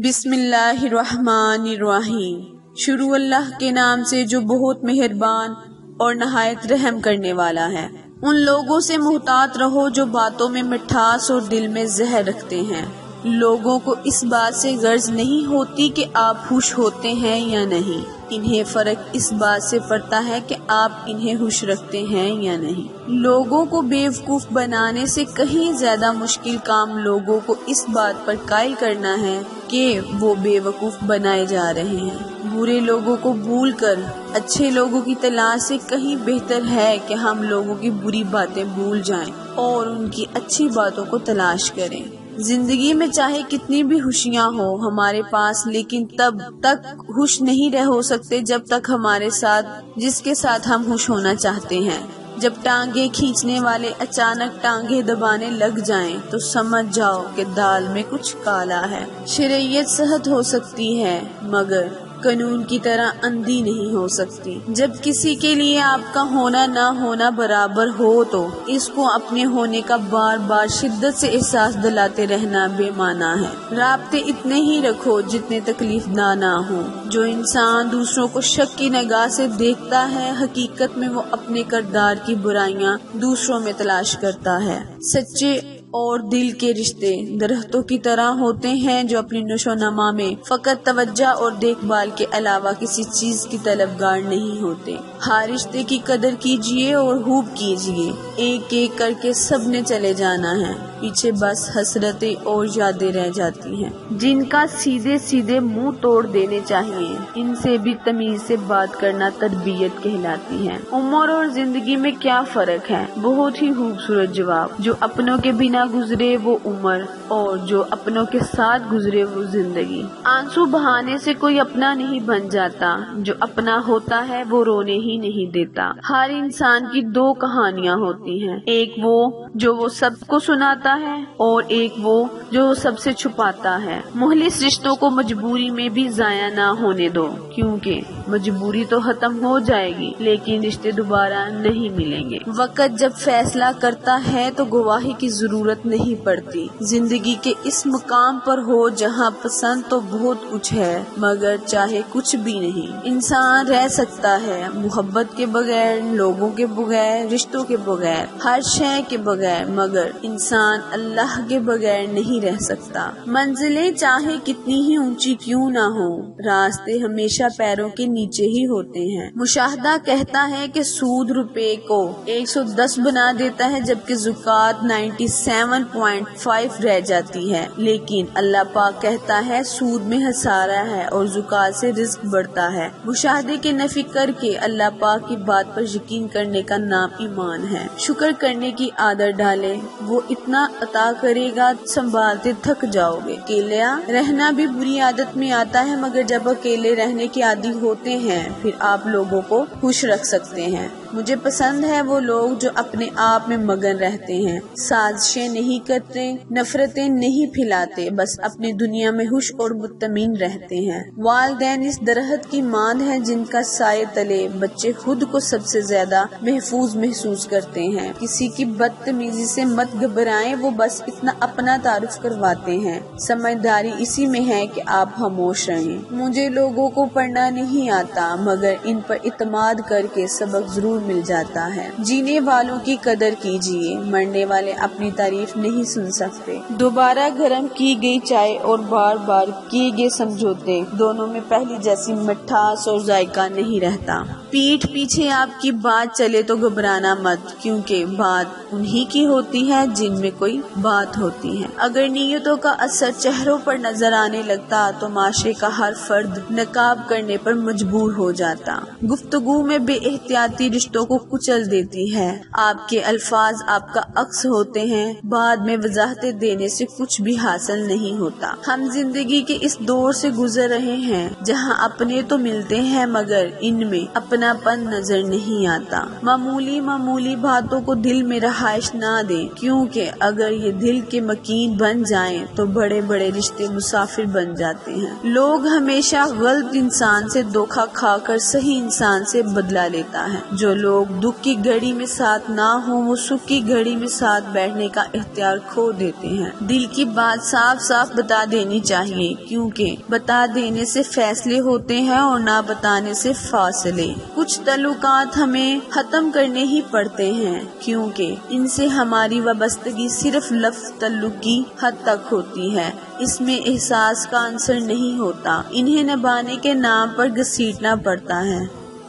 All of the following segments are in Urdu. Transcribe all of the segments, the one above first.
بسم اللہ الرحمن الرحیم۔ شروع اللہ کے نام سے جو بہت مہربان اور نہایت رحم کرنے والا ہے۔ ان لوگوں سے محتاط رہو جو باتوں میں مٹھاس اور دل میں زہر رکھتے ہیں۔ لوگوں کو اس بات سے غرض نہیں ہوتی کہ آپ خوش ہوتے ہیں یا نہیں، انہیں فرق اس بات سے پڑتا ہے کہ آپ انہیں خوش رکھتے ہیں یا نہیں۔ لوگوں کو بیوقوف بنانے سے کہیں زیادہ مشکل کام لوگوں کو اس بات پر قائل کرنا ہے کہ وہ بے وقوف بنائے جا رہے ہیں۔ برے لوگوں کو بھول کر اچھے لوگوں کی تلاش سے کہیں بہتر ہے کہ ہم لوگوں کی بری باتیں بھول جائیں اور ان کی اچھی باتوں کو تلاش کریں۔ زندگی میں چاہے کتنی بھی خوشیاں ہوں ہمارے پاس، لیکن تب تک خوش نہیں رہ ہو سکتے جب تک ہمارے ساتھ جس کے ساتھ ہم خوش ہونا چاہتے ہیں۔ جب ٹانگیں کھینچنے والے اچانک ٹانگیں دبانے لگ جائیں تو سمجھ جاؤ کہ دال میں کچھ کالا ہے۔ شریعت صحت ہو سکتی ہے مگر قانون کی طرح اندھی نہیں ہو سکتی۔ جب کسی کے لیے آپ کا ہونا نہ ہونا برابر ہو تو اس کو اپنے ہونے کا بار بار شدت سے احساس دلاتے رہنا بے معنی ہے۔ رابطے اتنے ہی رکھو جتنے تکلیف دہ نہ ہوں۔ جو انسان دوسروں کو شک کی نگاہ سے دیکھتا ہے، حقیقت میں وہ اپنے کردار کی برائیاں دوسروں میں تلاش کرتا ہے۔ سچے اور دل کے رشتے درختوں کی طرح ہوتے ہیں جو اپنی نشو و نما میں فقط توجہ اور دیکھ بھال کے علاوہ کسی چیز کی طلبگار نہیں ہوتے۔ ہر رشتے کی قدر کیجیے اور خوب کیجیے۔ ایک ایک کر کے سب نے چلے جانا ہے، پیچھے بس حسرتیں اور یادیں رہ جاتی ہیں جن کا سیدھے سیدھے منہ توڑ دینے چاہیے۔ ان سے بھی تمیز سے بات کرنا تربیت کہلاتی ہے۔ عمر اور زندگی میں کیا فرق ہے؟ بہت ہی خوبصورت جواب۔ جو اپنوں کے بنا گزرے وہ عمر اور جو اپنوں کے ساتھ گزرے وہ زندگی۔ آنسو بہانے سے کوئی اپنا نہیں بن جاتا، جو اپنا ہوتا ہے وہ رونے ہی نہیں دیتا۔ ہر انسان کی دو کہانیاں ہوتی ہیں، ایک وہ سب کو سناتا ہے اور ایک وہ جو سب سے چھپاتا ہے۔ مخلص رشتوں کو مجبوری میں بھی ضائع نہ ہونے دو، کیونکہ مجبوری تو ختم ہو جائے گی لیکن رشتے دوبارہ نہیں ملیں گے۔ وقت جب فیصلہ کرتا ہے تو گواہی کی ضرورت نہیں پڑتی۔ زندگی کے اس مقام پر ہو جہاں پسند تو بہت کچھ ہے مگر چاہے کچھ بھی نہیں۔ انسان رہ سکتا ہے محبت کے بغیر، لوگوں کے بغیر، رشتوں کے بغیر، ہر شے کے بغیر، مگر انسان اللہ کے بغیر نہیں رہ سکتا۔ منزلیں چاہے کتنی ہی اونچی کیوں نہ ہو، راستے ہمیشہ پیروں کے نیچے ہی ہوتے ہیں۔ مشاہدہ کہتا ہے کہ سود روپے کو 110 بنا دیتا ہے جبکہ زکوٰۃ 97.5 رہ جاتی ہے، لیکن اللہ پاک کہتا ہے سود میں خسارہ ہے اور زکوٰۃ سے رزق بڑھتا ہے۔ مشاہدے کے نفی کر کے اللہ پاک کی بات پر یقین کرنے کا نام ایمان ہے۔ شکر کرنے کی عادت ڈالے، وہ اتنا عطا کرے گا سنبھالتے تھک جاؤ گے۔ اکیلا رہنا بھی بری عادت میں آتا ہے مگر جب اکیلے رہنے کے عادی ہوتے ہیں پھر آپ لوگوں کو خوش رکھ سکتے ہیں۔ مجھے پسند ہے وہ لوگ جو اپنے آپ میں مگن رہتے ہیں، سازشیں نہیں کرتے، نفرتیں نہیں پھیلاتے، بس اپنی دنیا میں خوش اور مطمئن رہتے ہیں۔ والدین اس درخت کی مانند ہیں جن کا سائے تلے بچے خود کو سب سے زیادہ محفوظ محسوس کرتے ہیں۔ کسی کی بدتمیزی سے مت گھبرائیں، وہ بس اتنا اپنا تعارف کرواتے ہیں۔ سمجھداری اسی میں ہے کہ آپ خاموش رہیں۔ مجھے لوگوں کو پڑھنا نہیں آتا مگر ان پر اعتماد کر کے سبق ضرور مل جاتا ہے۔ جینے والوں کی قدر کیجیے، مرنے والے اپنی تعریف نہیں سن سکتے۔ دوبارہ گرم کی گئی چائے اور بار بار کیے گئے سمجھوتے دونوں میں پہلی جیسی مٹھاس اور ذائقہ نہیں رہتا۔ پیٹھ پیچھے آپ کی بات چلے تو گھبرانا مت، کیونکہ بات انہی کی ہوتی ہے جن میں کوئی بات ہوتی ہے۔ اگر نیتوں کا اثر چہروں پر نظر آنے لگتا تو معاشرے کا ہر فرد نقاب کرنے پر مجبور ہو جاتا۔ گفتگو میں بے احتیاطی رشتوں کو کچل دیتی ہے۔ آپ کے الفاظ آپ کا عکس ہوتے ہیں، بعد میں وضاحتیں دینے سے کچھ بھی حاصل نہیں ہوتا۔ ہم زندگی کے اس دور سے گزر رہے ہیں جہاں اپنے تو ملتے ہیں مگر ان میں اپنا اپناپن نظر نہیں آتا۔ معمولی معمولی باتوں کو دل میں رہائش نہ دیں، کیونکہ اگر یہ دل کے مکین بن جائیں تو بڑے بڑے رشتے مسافر بن جاتے ہیں۔ لوگ ہمیشہ غلط انسان سے دھوکا کھا کر صحیح انسان سے بدلہ لیتا ہے۔ جو لوگ دکھ کی گھڑی میں ساتھ نہ ہوں وہ سکھ کی گھڑی میں ساتھ بیٹھنے کا اختیار کھو دیتے ہیں۔ دل کی بات صاف صاف بتا دینی چاہیے، کیونکہ بتا دینے سے فیصلے ہوتے ہیں اور نہ بتانے سے فاصلے۔ کچھ تعلقات ہمیں ختم کرنے ہی پڑتے ہیں، کیونکہ ان سے ہماری وابستگی صرف لفظ تعلق کی حد تک ہوتی ہے، اس میں احساس کا عنصر نہیں ہوتا۔ انہیں نبھانے کے نام پر گھسیٹنا پڑتا ہے،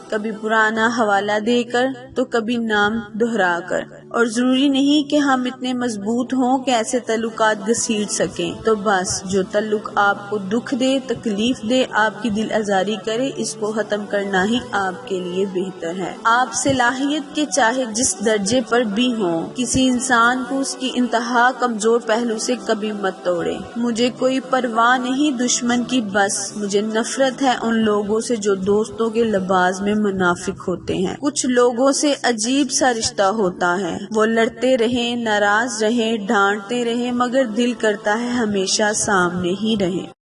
کبھی پرانا حوالہ دے کر تو کبھی نام دہرا کر، اور ضروری نہیں کہ ہم اتنے مضبوط ہوں کہ ایسے تعلقات گھسیٹ سکیں۔ تو بس جو تعلق آپ کو دکھ دے، تکلیف دے، آپ کی دل آزاری کرے، اس کو ختم کرنا ہی آپ کے لیے بہتر ہے۔ آپ صلاحیت کے چاہے جس درجے پر بھی ہوں، کسی انسان کو اس کی انتہا کمزور پہلو سے کبھی مت توڑے۔ مجھے کوئی پرواہ نہیں دشمن کی، بس مجھے نفرت ہے ان لوگوں سے جو دوستوں کے لباس میں منافق ہوتے ہیں۔ کچھ لوگوں سے عجیب سا رشتہ ہوتا ہے، وہ لڑتے رہیں، ناراض رہیں، ڈانٹتے رہیں، مگر دل کرتا ہے ہمیشہ سامنے ہی رہیں۔